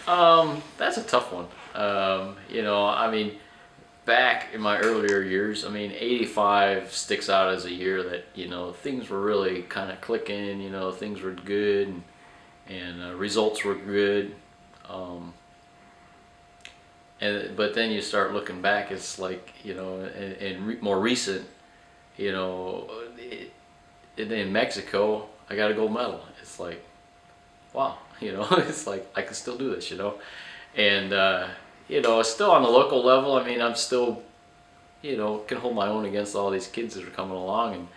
That's a tough one. I mean, back in my earlier years, I mean, 85 sticks out as a year that, things were really kind of clicking, things were good and results were good. Um, but then you start looking back, it's like, more recent, you know, it, in Mexico, I got a gold medal. It's like, wow, it's like I can still do this. And still on the local level, I mean, I'm still, can hold my own against all these kids that are coming along,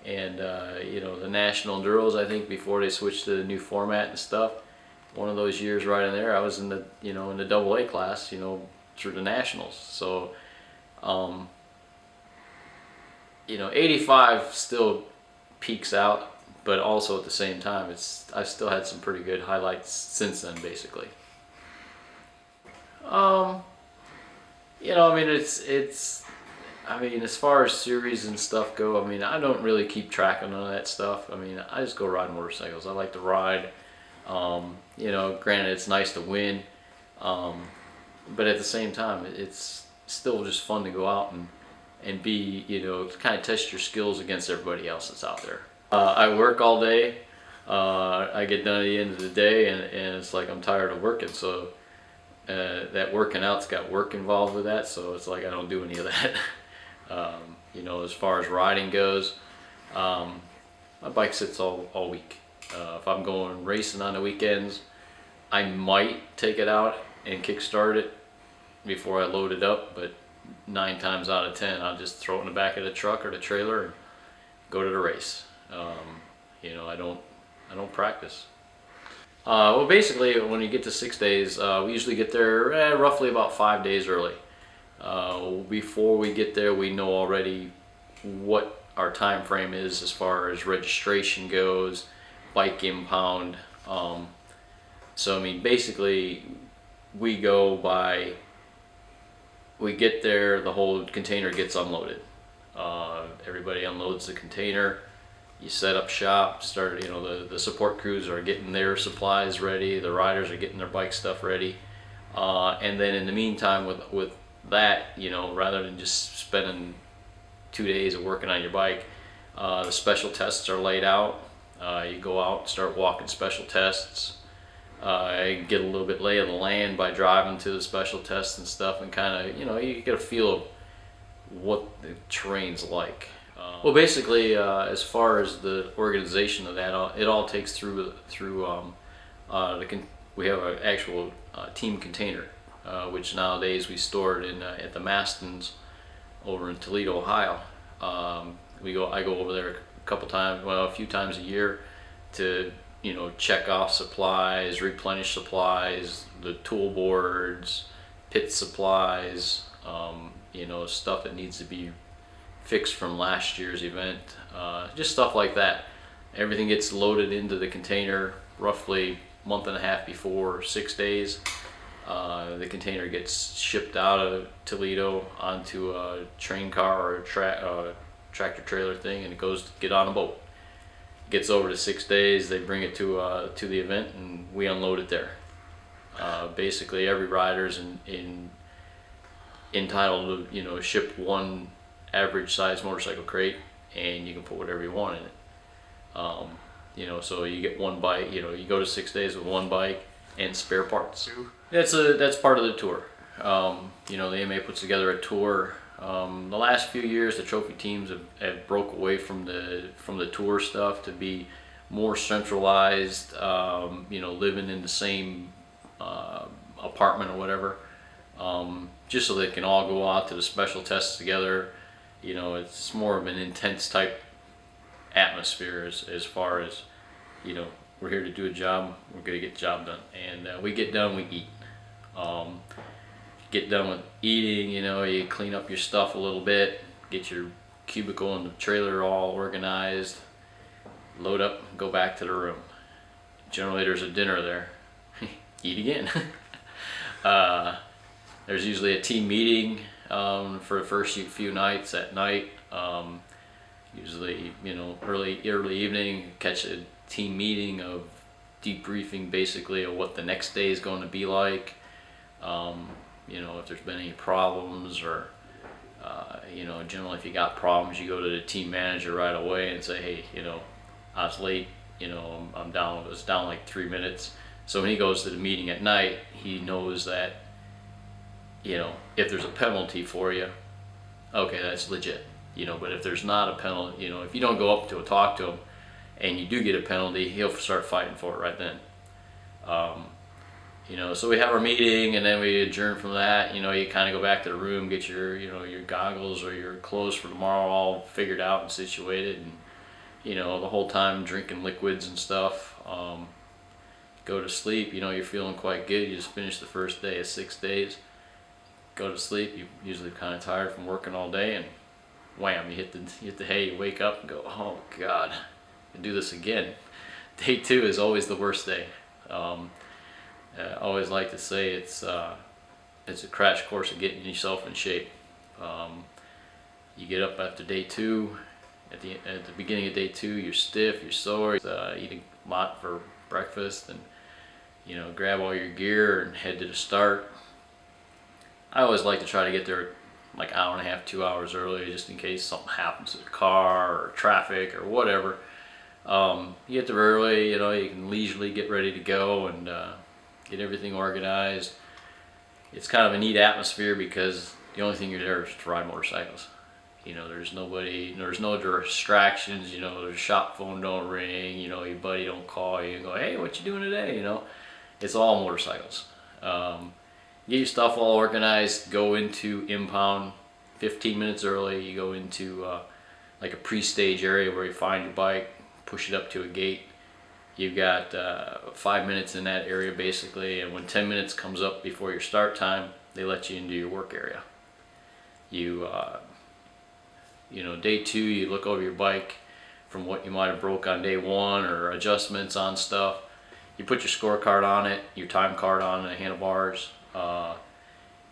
and the national enduros. I think before they switched to the new format and stuff, one of those years right in there, I was in the in the double A class, through the nationals. So, um, 85 still peaks out, but also at the same time, I've still had some pretty good highlights since then, basically. Um, I mean, I mean, as far as series and stuff go, I mean, I don't really keep track of none of that stuff. I mean, I just go ride motorcycles. I like to ride. Granted, it's nice to win, um, but at the same time, it's still just fun to go out and be, kind of test your skills against everybody else that's out there. I work all day. I get done at the end of the day, and it's like I'm tired of working. So that working out's got work involved with that. So it's like I don't do any of that. As far as riding goes, my bike sits all week. If I'm going racing on the weekends, I might take it out and kickstart it before I load it up, but 9 times out of 10, I'll just throw it in the back of the truck or the trailer and go to the race. I don't practice. Well, basically, when you get to 6 days, we usually get there roughly about 5 days early. Before we get there, we know already what our time frame is as far as registration goes, bike impound. So I mean, basically, we go by. We get there, the whole container gets unloaded. Everybody unloads the container. You set up shop. Start. The support crews are getting their supplies ready. The riders are getting their bike stuff ready. And then in the meantime, with that, rather than just spending 2 days of working on your bike, the special tests are laid out. You go out, start walking special tests. Get a little bit lay of the land by driving to the special tests and stuff, and kind of, you get a feel of what the terrain's like. Well, basically, as far as the organization of that, it all takes through we have an actual team container, which nowadays we store it in at the Mastons over in Toledo, Ohio. I go over there a few times a year to check off supplies, replenish supplies, the tool boards, pit supplies, stuff that needs to be fixed from last year's event, just stuff like that. Everything gets loaded into the container roughly a month and a half before 6 days. The container gets shipped out of Toledo onto a train car or a tractor trailer thing, and it goes to get on a boat. Gets over to 6 days, they bring it to the event, and we unload it there. Basically, every rider's entitled to ship one average size motorcycle crate, and you can put whatever you want in it. So you get one bike. You go to 6 days with one bike and spare parts. That's part of the tour. The AMA puts together a tour. The last few years, the trophy teams have broke away from the tour stuff to be more centralized. Living in the same apartment or whatever, just so they can all go out to the special tests together. It's more of an intense type atmosphere as far as we're here to do a job. We're gonna get the job done, and we get done, we eat. Get done with eating, you clean up your stuff a little bit, get your cubicle and the trailer all organized, load up, go back to the room. Generally, there's a dinner there. Eat again. There's usually a team meeting for the first few nights at night. Usually, early evening, catch a team meeting of debriefing basically of what the next day is going to be like. You know, if there's been any problems, or you know, generally if you got problems, you go to the team manager right away and say, hey, you know, I was late, you know, I'm down, it was down like 3 minutes. So when he goes to the meeting at night, he knows that, you know, if there's a penalty for you, okay, that's legit. You know, but if there's not a penalty, you know, if you don't go up to talk to him and you do get a penalty, he'll start fighting for it right then. You know, so we have our meeting and then we adjourn from that. You know, you kind of go back to the room, get your, you know, your goggles or your clothes for tomorrow all figured out and situated, and, you know, the whole time drinking liquids and stuff. Go to sleep, you know, you're feeling quite good. You just finished the first day of 6 days. Go to sleep, you're usually kind of tired from working all day, and wham, you hit the hay, you wake up and go, oh God, I do this again. Day 2 is always the worst day. I always like to say it's a crash course of getting yourself in shape. You get up after day 2, at the beginning of day 2, you're stiff, you're sore, eating a lot for breakfast, and, you know, grab all your gear and head to the start. I always like to try to get there like an hour and a half, 2 hours early, just in case something happens to the car or traffic or whatever. You get there early, you know, you can leisurely get ready to go and get everything organized. It's kind of a neat atmosphere because the only thing you're there is to ride motorcycles. You know, there's no distractions, you know, the shop phone don't ring, you know, your buddy don't call you and go, hey, what you doing today, you know. It's all motorcycles. Get your stuff all organized, go into impound 15 minutes early. You go into like a pre-stage area where you find your bike, push it up to a gate. You've got 5 minutes in that area basically, and when 10 minutes comes up before your start time, they let you into your work area. You know, day 2, you look over your bike from what you might have broke on day 1 or adjustments on stuff. You put your scorecard on it, your time card on the handlebars,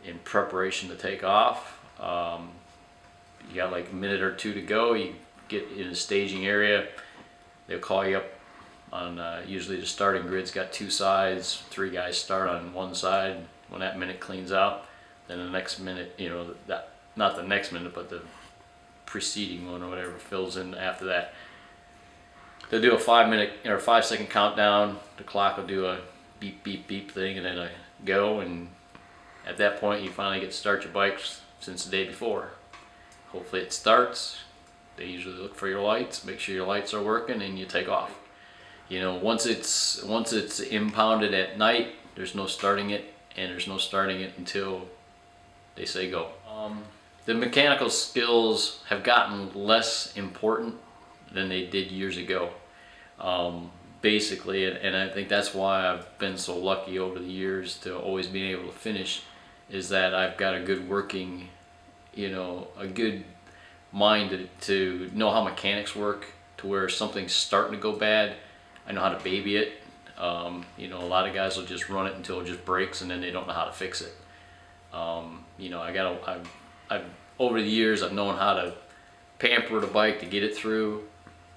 in preparation to take off. You got like a minute or 2 to go. You get in a staging area. They'll call you up on usually the starting grid's got 2 sides. 3 guys start on one side. When that minute cleans out, then the next minute, you know, that not the next minute, but the preceding one or whatever fills in after that. They'll do a 5-minute or 5-second countdown. The clock will do a beep beep beep thing, and then a go, and at that point you finally get to start your bikes since the day before. Hopefully it starts. They usually look for your lights, make sure your lights are working, and you take off. You know, once it's impounded at night, there's no starting it, and there's no starting it until they say go. The mechanical skills have gotten less important than they did years ago. Basically, and I think that's why I've been so lucky over the years to always being able to finish, is that I've got a good working, you know, a good mind to know how mechanics work, to where something's starting to go bad, I know how to baby it. You know, a lot of guys will just run it until it just breaks and then they don't know how to fix it. You know, I've over the years I've known how to pamper the bike to get it through,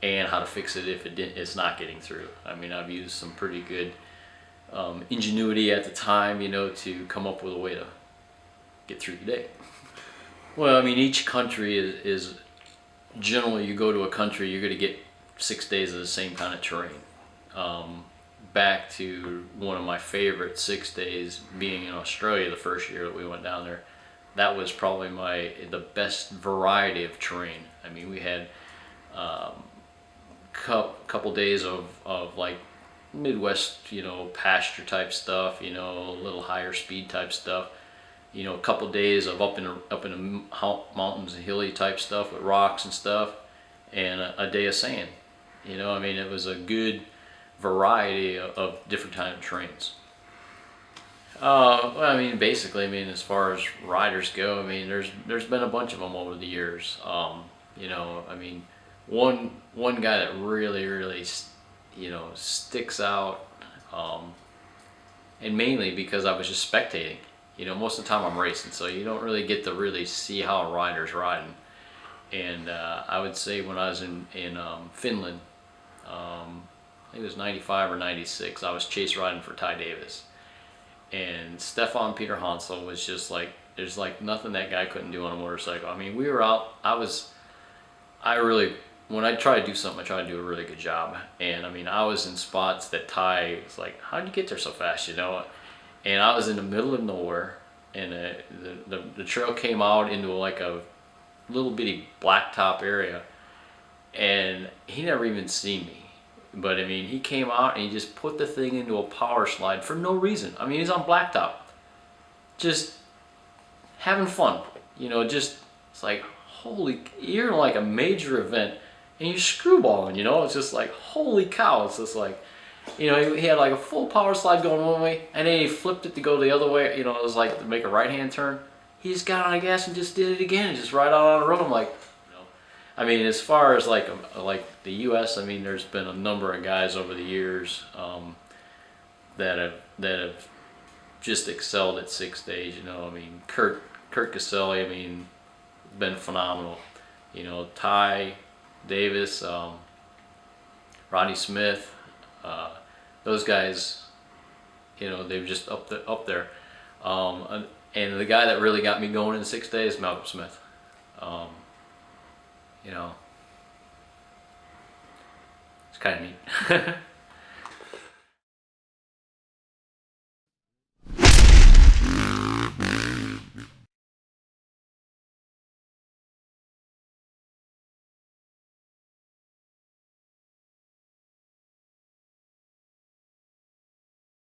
and how to fix it if it's not getting through. I mean, I've used some pretty good ingenuity at the time, you know, to come up with a way to get through the day. Well, I mean, each country is generally, you go to a country, you're going to get 6 days of the same kind of terrain. Back to one of my favorite 6 days being in Australia the first year that we went down there. That was probably the best variety of terrain. I mean, we had couple days of like Midwest, you know, pasture type stuff, you know, a little higher speed type stuff. You know, a couple days of up in the mountains and hilly type stuff with rocks and stuff, and a day of sand. You know, I mean, it was a good variety of different kind of terrains. Well, I mean, basically, I mean, as far as riders go, I mean, there's been a bunch of them over the years. You know, I mean, one guy that really, you know, sticks out, and mainly because I was just spectating. You know, most of the time I'm racing, so you don't really get to really see how a rider's riding. And I would say when I was in Finland, think it was 95 or 96. I was chase riding for Ty Davis. And Stefan Peter Hansel was just like, there's like nothing that guy couldn't do on a motorcycle. I mean, we were out, when I try to do something, I try to do a really good job. And I mean, I was in spots that Ty was like, how'd you get there so fast, you know? And I was in the middle of nowhere, and the trail came out into like a little bitty blacktop area, and he never even seen me. But I mean, he came out and he just put the thing into a power slide for no reason. I mean, he's on blacktop, just having fun, you know. Just, it's like, holy, you're in like a major event and you're screwballing, you know. It's just like, holy cow. It's just like, you know, he had like a full power slide going one way, and then he flipped it to go the other way, you know. It was like to make a right hand turn. He just got on the gas and just did it again and just right out on the road. I'm like, I mean, as far as like the U.S., I mean, there's been a number of guys over the years that have just excelled at 6 days. You know, I mean, Kurt Caselli, I mean, been phenomenal. You know, Ty Davis, Rodney Smith, those guys, you know, they're just up there. And the guy that really got me going in 6 days, Malcolm Smith. You know, it's kind of neat.